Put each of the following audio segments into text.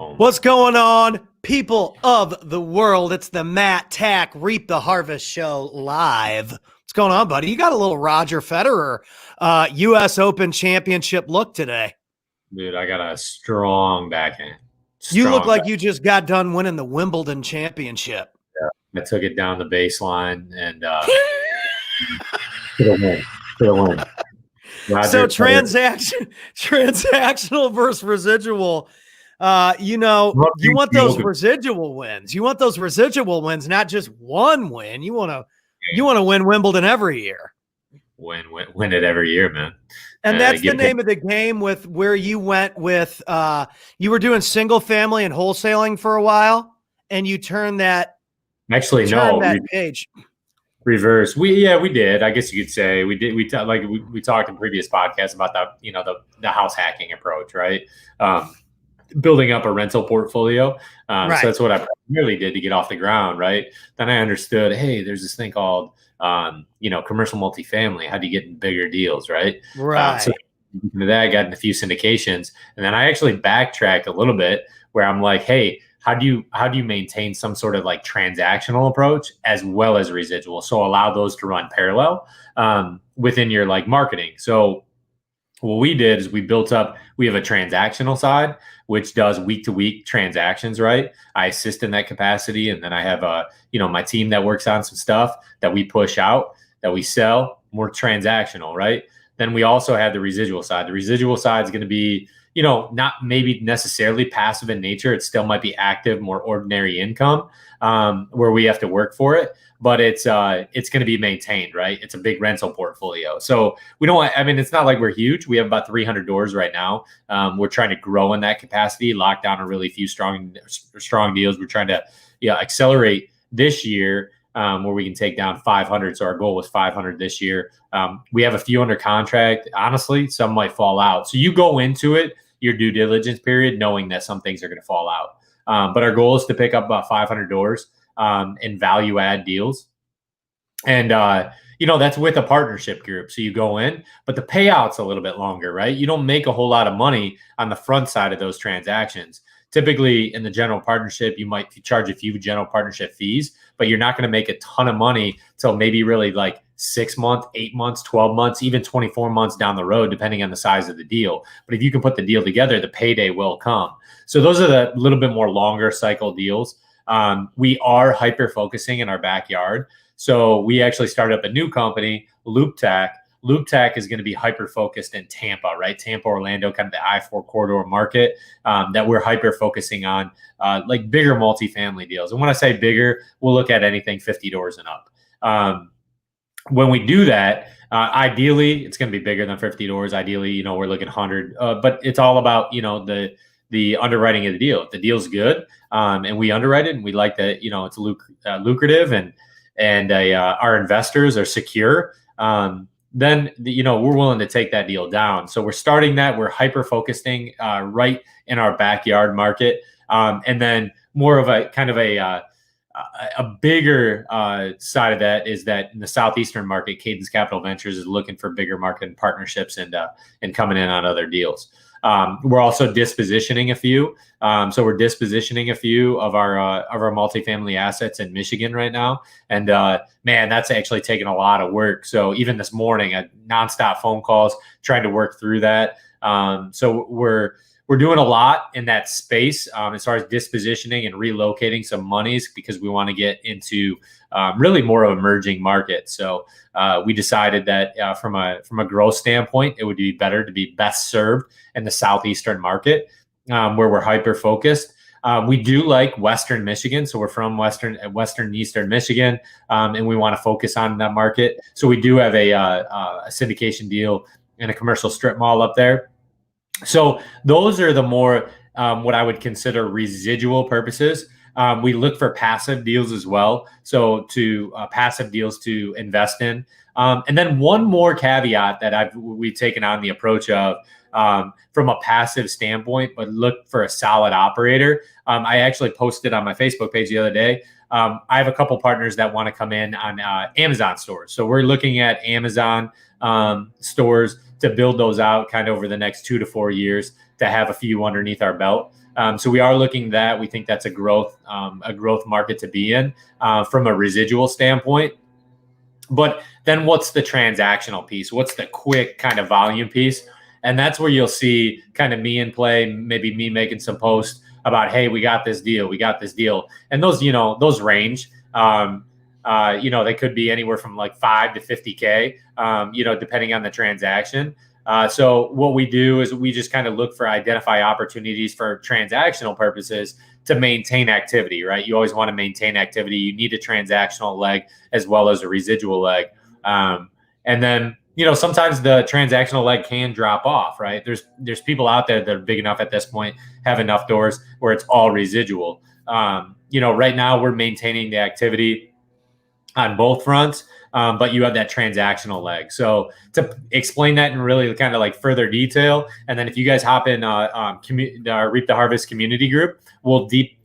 What's going on, people of the world? It's the Matt Tack Reap the Harvest Show live. What's going on, buddy? You got a little Roger Federer U.S. Open Championship look today. Dude, I got a strong backhand. You look like you just got done winning the Wimbledon Championship. Yeah, I took it down the baseline and could have won. So transactional versus residual. You want those residual wins. You want those residual wins, not just one win. You want to win Wimbledon every year. Win it every year, man. And that's the name of the game with where you went with you were doing single family and wholesaling for a while, and you turned that page. Reverse. We did. I guess you could say we did. We talked in previous podcasts about the house hacking approach, right? Building up a rental portfolio. Right. So that's what I really did to get off the ground, right? Then I understood, hey, there's this thing called commercial multifamily. How do you get in bigger deals, right? Right. So that I got in a few syndications, and then I actually backtracked a little bit where I'm like, hey, how do you maintain some sort of like transactional approach as well as residual? So allow those to run parallel within your like marketing. So what we did is we have a transactional side, which does week to week transactions, right? I assist in that capacity. And then I have my team that works on some stuff that we push out, that we sell, more transactional, right? Then we also have the residual side. The residual side is going to be, not maybe necessarily passive in nature. It still might be active, more ordinary income where we have to work for it, but it's going to be maintained, right? It's a big rental portfolio. So it's not like we're huge. We have about 300 doors right now. We're trying to grow in that capacity, lock down a really few strong deals. We're trying to accelerate this year where we can take down 500. So our goal was 500 this year. We have a few under contract. Honestly, some might fall out. So you go into it, your due diligence period, knowing that some things are going to fall out. But our goal is to pick up about 500 doors in value add deals. And, that's with a partnership group. So you go in, but the payout's a little bit longer, right? You don't make a whole lot of money on the front side of those transactions. Typically in the general partnership, you might charge a few general partnership fees, but you're not going to make a ton of money till maybe really like 6 months, 8 months, 12 months, even 24 months down the road, depending on the size of the deal. But if you can put the deal together, the payday will come. So those are the little bit more longer cycle deals. We are hyper focusing in our backyard. So we actually started up a new company, LoopTac. LoopTac is going to be hyper focused in Tampa, right? Tampa, Orlando, kind of the I-4 corridor market that we're hyper focusing on, like bigger multifamily deals. And when I say bigger, we'll look at anything 50 doors and up. When we do that, ideally, it's going to be bigger than 50 doors. Ideally, we're looking 100, but it's all about, the underwriting of the deal. If the deal's good and we underwrite it and we like that, it's lucrative and our investors are secure, then we're willing to take that deal down. So we're starting that. We're hyper focusing right in our backyard market, and then more of a kind of a bigger side of that is that in the southeastern market, Cadence Capital Ventures is looking for bigger market partnerships and coming in on other deals. We're also dispositioning a few. So we're dispositioning a few of our multifamily assets in Michigan right now. And man, that's actually taken a lot of work. So even this morning, nonstop phone calls, trying to work through that. So we're doing a lot in that space as far as dispositioning and relocating some monies because we want to get into really more of emerging markets. So we decided that from a growth standpoint, it would be better to be best served in the southeastern market where we're hyper focused. We do like Western Michigan, so we're from Western Eastern Michigan, and we want to focus on that market. So we do have a syndication deal in a commercial strip mall up there. So those are the more what I would consider residual purposes. We look for passive deals as well. So to passive deals to invest in. And then one more caveat that we've taken on the approach of from a passive standpoint, but look for a solid operator. I actually posted on my Facebook page the other day. I have a couple partners that want to come in on Amazon stores. So we're looking at Amazon stores to build those out kind of over the next 2 to 4 years to have a few underneath our belt. So we are looking at that. We think that's a growth market to be in from a residual standpoint. But then what's the transactional piece? What's the quick kind of volume piece? And that's where you'll see kind of me in play, maybe me making some posts about, hey, we got this deal. And those, those range. They could be anywhere from like 5 to 50K, depending on the transaction. So what we do is we just kind of look for identify opportunities for transactional purposes to maintain activity, right? You always want to maintain activity. You need a transactional leg as well as a residual leg. And then, sometimes the transactional leg can drop off, right? There's people out there that are big enough at this point, have enough doors where it's all residual. Right now we're maintaining the activity on both fronts, but you have that transactional leg. So to explain that in really kind of like further detail, and then if you guys hop in Reap the Harvest community group, we'll deep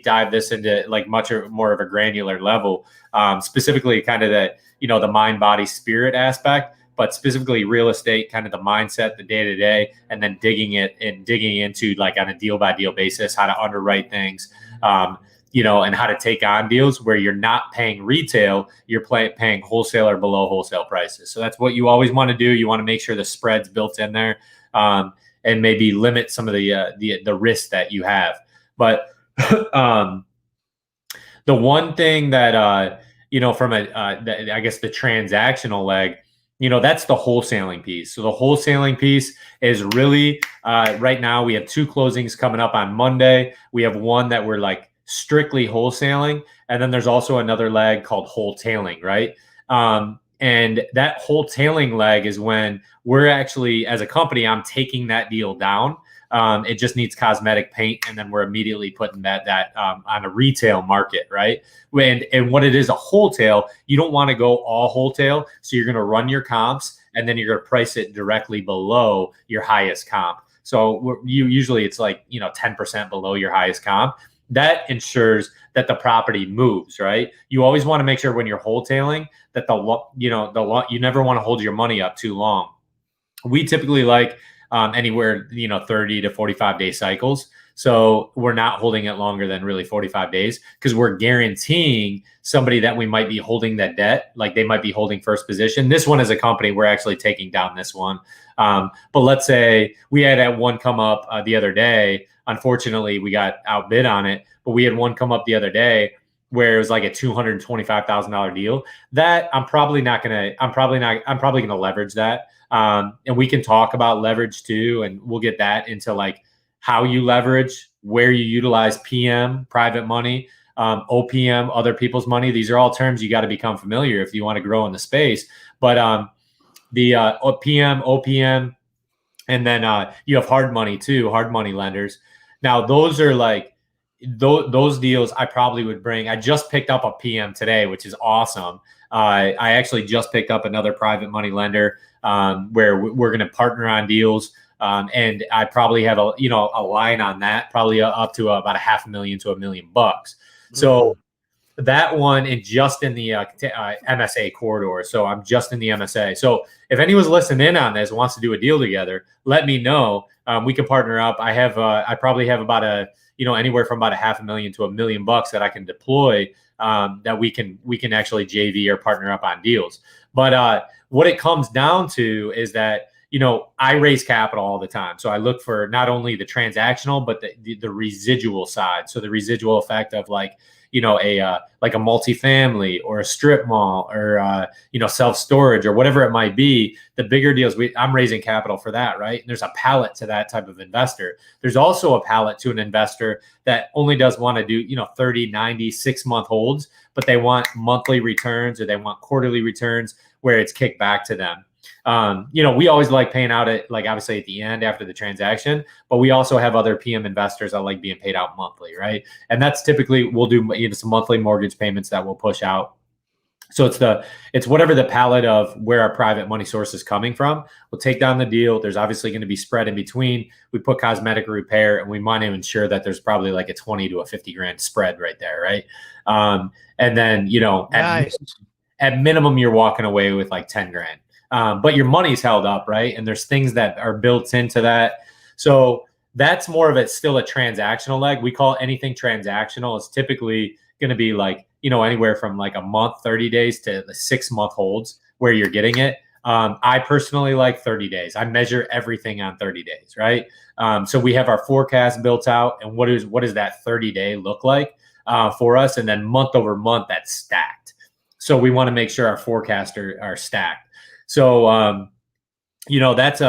dive this into like much more of a granular level, specifically kind of the mind, body, spirit aspect, but specifically real estate, kind of the mindset, the day to day, and then digging into like on a deal by deal basis, how to underwrite things. And how to take on deals where you're not paying retail, you're paying wholesale or below wholesale prices. So that's what you always want to do. You want to make sure the spread's built in there, and maybe limit some of the risk that you have. But the one thing that from I guess the transactional leg, that's the wholesaling piece. So the wholesaling piece is really right now we have 2 closings coming up on Monday. We have one that we're like strictly wholesaling, and then there's also another leg called wholetailing, right? And that wholetailing leg is when we're actually, as a company, I'm taking that deal down. It just needs cosmetic paint, and then we're immediately putting that on a retail market, right? And what it is, a wholesale, you don't want to go all wholesale, so you're going to run your comps, and then you're going to price it directly below your highest comp. So usually it's like 10% below your highest comp. That ensures that the property moves, right? You always want to make sure when you're wholetailing that you never want to hold your money up too long. We typically like anywhere 30 to 45 day cycles. So we're not holding it longer than really 45 days because we're guaranteeing somebody that we might be holding that debt, like they might be holding first position. This one as a company, we're actually taking down this one. But let's say we had one come up the other day. Unfortunately, we got outbid on it, but we had one come up the other day where it was like a $225,000 deal that I'm probably going to leverage that. And we can talk about leverage too. And we'll get that into like how you leverage, where you utilize PM, private money, OPM, other people's money. These are all terms you got to become familiar if you want to grow in the space. But the PM, OPM, and then you have hard money too, hard money lenders. Now, those are like those deals I probably would bring. I just picked up a PM today, which is awesome. I actually just picked up another private money lender where we're going to partner on deals. And I probably have a line on that, probably up to about $500,000 to $1 million. So that one is just in the MSA corridor. So I'm just in the MSA. So if anyone's listening in on this wants to do a deal together, let me know. We can partner up. I probably have about anywhere from about $500,000 to $1 million that I can deploy that we can actually JV or partner up on deals. But what it comes down to is that I raise capital all the time. So I look for not only the transactional, but the residual side. So the residual effect of like a multifamily or a strip mall or self-storage or whatever it might be. The bigger deals, I'm raising capital for that, right? And there's a palette to that type of investor. There's also a palette to an investor that only does want to do 30, 90, 6-month holds, but they want monthly returns or they want quarterly returns where it's kicked back to them. We always like paying out at obviously at the end after the transaction, but we also have other PM investors that like being paid out monthly, right? And that's typically we'll do some monthly mortgage payments that we'll push out. So it's whatever the palette of where our private money source is coming from. We'll take down the deal. There's obviously going to be spread in between. We put cosmetic repair, and we want to ensure that there's probably like a 20 to a 50 grand spread right there, right? And then nice. at minimum, you're walking away with like 10 grand. but your money's held up, right? And there's things that are built into that. So that's more of it, still a transactional leg. We call anything transactional. It's typically going to be like, anywhere from like a month, 30 days to the 6-month holds where you're getting it. I personally like 30 days. I measure everything on 30 days, right? So we have our forecast built out, and what does that 30-day look like for us? And then month over month, that's stacked. So we want to make sure our forecasts are stacked. So that's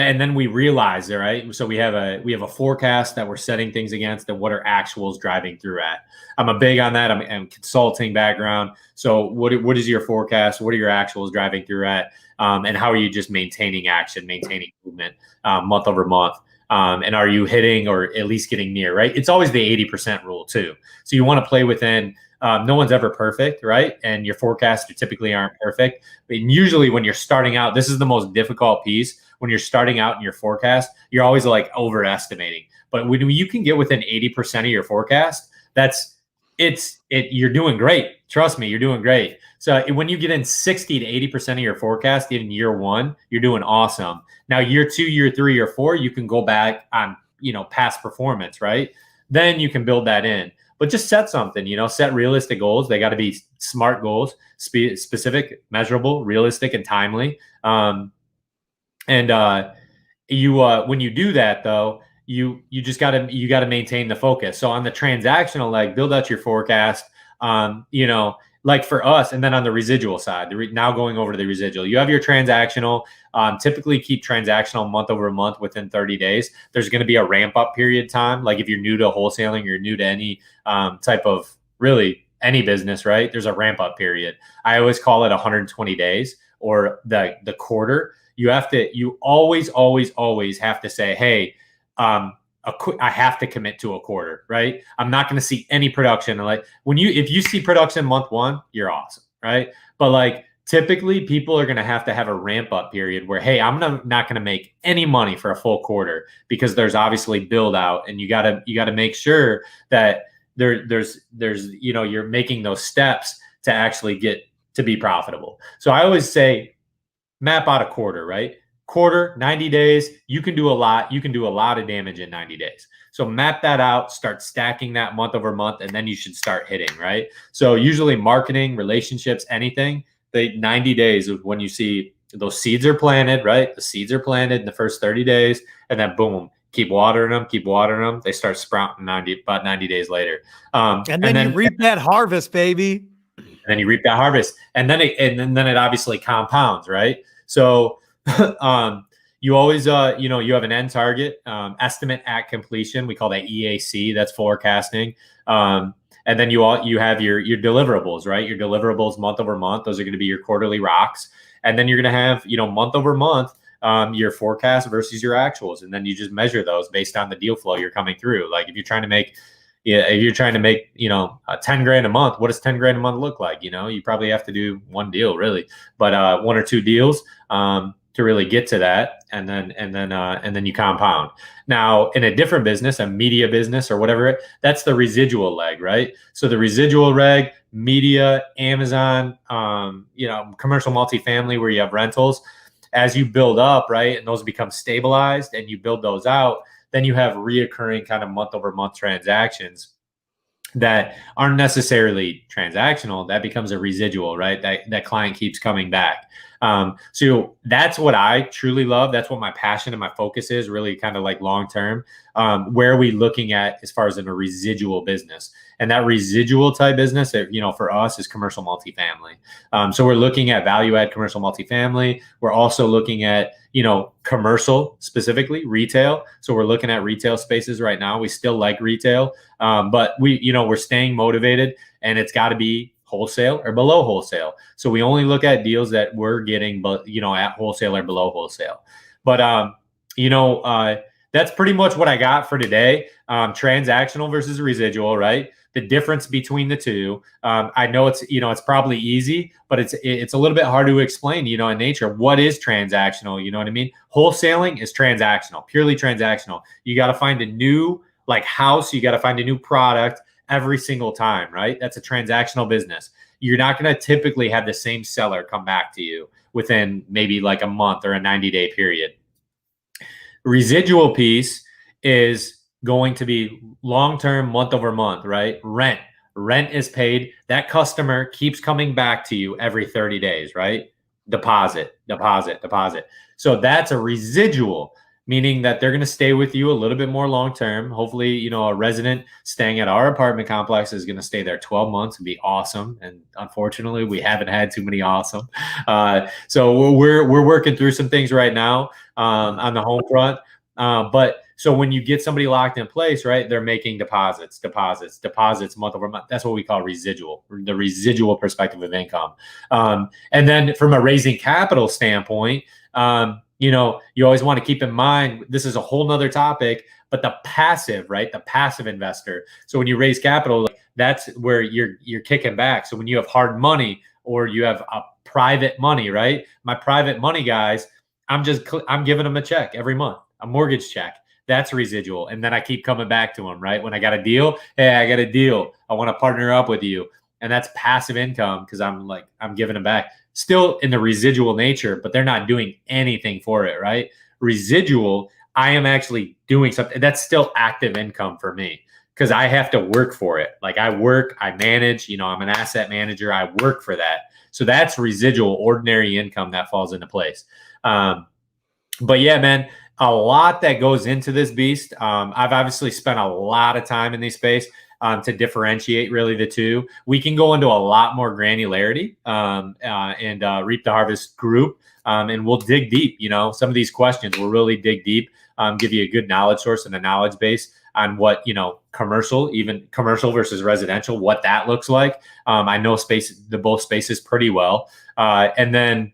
and then we realize, right? So we have a forecast that we're setting things against, and what are actuals driving through at. I'm a big on that. I'm consulting background. So what is your forecast? What are your actuals driving through at? And how are you just maintaining action, maintaining movement month over month? And are you hitting or at least getting near, right? It's always the 80% rule too. So you want to play within. No one's ever perfect, right? And your forecasts typically aren't perfect. But usually when you're starting out, this is the most difficult piece. When you're starting out in your forecast, you're always like overestimating. But when you can get within 80% of your forecast, you're doing great. Trust me, you're doing great. So when you get in 60 to 80% of your forecast in year one, you're doing awesome. Now, year 2, year 3, year 4, you can go back on, past performance, right? Then you can build that in. But just set something, set realistic goals. They got to be smart goals, specific, measurable, realistic, and timely. When you do that though, you gotta maintain the focus. So on the transactional leg, build out your forecast. Like for us, and then on the residual side, now going over to the residual, you have your transactional. Typically keep transactional month over month within 30 days. There's going to be a ramp up period time. Like if you're new to wholesaling, you're new to any type of really any business, right? There's a ramp up period. I always call it 120 days or the quarter. You always have to say, hey, I have to commit to a quarter, right? I'm not going to see any production. Like if you see production month 1, you're awesome, right? But like typically people are going to have a ramp up period where, hey, I'm not going to make any money for a full quarter, because there's obviously build out, and you got to make sure that there's you're making those steps to actually get to be profitable. So I always say map out a quarter, right? Quarter, 90 days, you can do a lot. You can do a lot of damage in 90 days. So map that out, start stacking that month over month, and then you should start hitting, right? So usually marketing, relationships, anything, the 90 days is when you see those seeds are planted, right? The seeds are planted in the first 30 days, and then boom, keep watering them. They start sprouting about 90 days later. And then you reap that harvest, baby. And then you reap that harvest. And then it obviously compounds, right? So you always, you have an end target, estimate at completion. We call that EAC. That's forecasting. And then you have your deliverables, right? Your deliverables month over month. Those are going to be your quarterly rocks. And then you're going to have, month over month, your forecast versus your actuals. And then you just measure those based on the deal flow you're coming through. Like if you're trying to make, 10 grand a month, what does 10 grand a month look like? You probably have to do one deal really, but 1 or 2 deals, to really get to that, and then you compound. Now, in a different business, a media business or whatever, that's the residual leg, right? So the residual leg, media, Amazon, commercial multifamily where you have rentals. As you build up, right, and those become stabilized, and you build those out, then you have reoccurring kind of month over month transactions that aren't necessarily transactional. That becomes a residual, right? That client keeps coming back. So that's what I truly love. That's what my passion and my focus is, really kind of like long-term. Where are we looking at as far as in a residual business? And that residual type business, for us is commercial multifamily. So we're looking at value add commercial multifamily. We're also looking at, commercial, specifically retail. So we're looking at retail spaces right now. We still like retail, but we're staying motivated, and it's got to be wholesale or below wholesale. So we only look at deals that we're getting, but at wholesale or below wholesale. But that's pretty much what I got for today. Transactional versus residual, right? The difference between the two. I know it's probably easy, but it's a little bit hard to explain, in nature. What is transactional? You know what I mean? Wholesaling is transactional, purely transactional. You got to find a new house. You got to find a new product every single time, right? That's a transactional business. you're not going to typically have the same seller come back to you within maybe like a month or a 90-day period. Residual piece is going to be long-term, month over month, right? Rent is paid. That customer keeps coming back to you every 30 days, right? Deposit. So that's a residual, meaning that they're going to stay with you a little bit more long-term. Hopefully, a resident staying at our apartment complex is going to stay there 12 months and be awesome. And unfortunately, we haven't had too many awesome. So we're working through some things right now on the home front. But so when you get somebody locked in place, right, they're making deposits month over month. That's what we call residual, the residual perspective of income. And then from a raising capital standpoint, you always want to keep in mind, this is a whole nother topic, but the passive, right, the passive investor. So when you raise capital, that's where you're kicking back. So when you have hard money or you have a private money, right, my private money guys, I'm giving them a check every month, a mortgage check. That's residual. And then I keep coming back to them, right? When I got a deal, hey, I got a deal. I want to partner up with you. And that's passive income because I'm giving them back. Still in the residual nature, but they're not doing anything for it, right? Residual, I am actually doing something. That's still active income for me because I have to work for it. Like I work, I manage, I'm an asset manager. I work for that. So that's residual, ordinary income that falls into place. But yeah, man, a lot that goes into this beast. I've obviously spent a lot of time in this space to differentiate really the two. We can go into a lot more granularity and Reap the Harvest group, and we'll dig deep. Some of these questions will really dig deep, give you a good knowledge source and a knowledge base on what, commercial versus residential, what that looks like. I know both spaces pretty well. And then,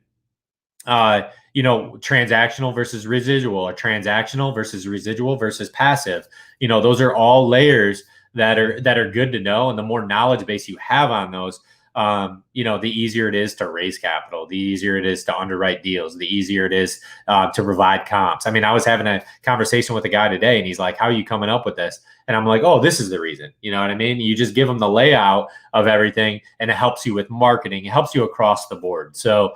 transactional versus residual, or transactional versus residual versus passive. Those are all layers that are good to know. And the more knowledge base you have on those, the easier it is to raise capital, the easier it is to underwrite deals, the easier it is to provide comps. I mean, I was having a conversation with a guy today and he's like, how are you coming up with this? And I'm like, oh, this is the reason. You know what I mean? You just give them the layout of everything and it helps you with marketing. It helps you across the board. So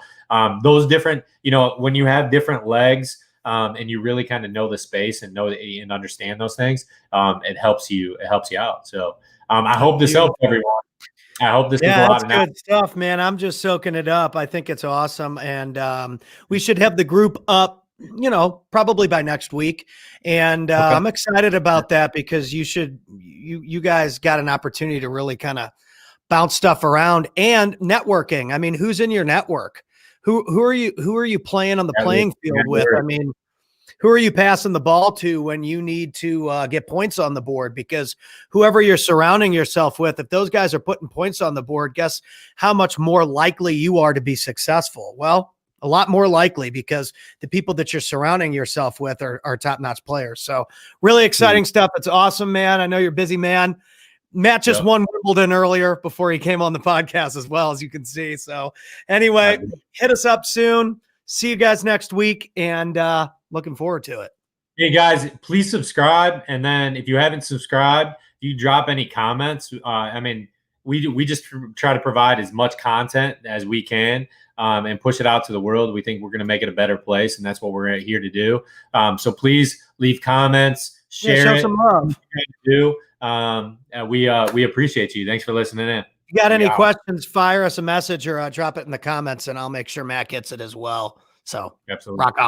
those different, when you have different legs and you really kind of know the space and know and understand those things, it helps you out. So I hope this helps everyone. I hope this was a lot of good stuff, man. I'm just soaking it up. I think it's awesome. And we should have the group up, probably by next week. And okay. I'm excited about that because you guys got an opportunity to really kind of bounce stuff around and networking. I mean, who's in your network? Who are you playing on the playing field with? I mean, who are you passing the ball to when you need to get points on the board? Because whoever you're surrounding yourself with, if those guys are putting points on the board, guess how much more likely you are to be successful? Well, a lot more likely because the people that you're surrounding yourself with are top-notch players. So really exciting stuff. It's awesome, man. I know you're a busy man. Matt just won Wimbledon earlier before he came on the podcast as well, as you can see. So anyway, hit us up soon. See you guys next week. And looking forward to it. Hey guys, please subscribe. And then if you haven't subscribed, you drop any comments. We just try to provide as much content as we can and push it out to the world. We think we're going to make it a better place. And that's what we're here to do. So please leave comments, share show some love. We appreciate you. Thanks for listening in. You got any questions, fire us a message or drop it in the comments and I'll make sure Matt gets it as well. So absolutely. Rock on.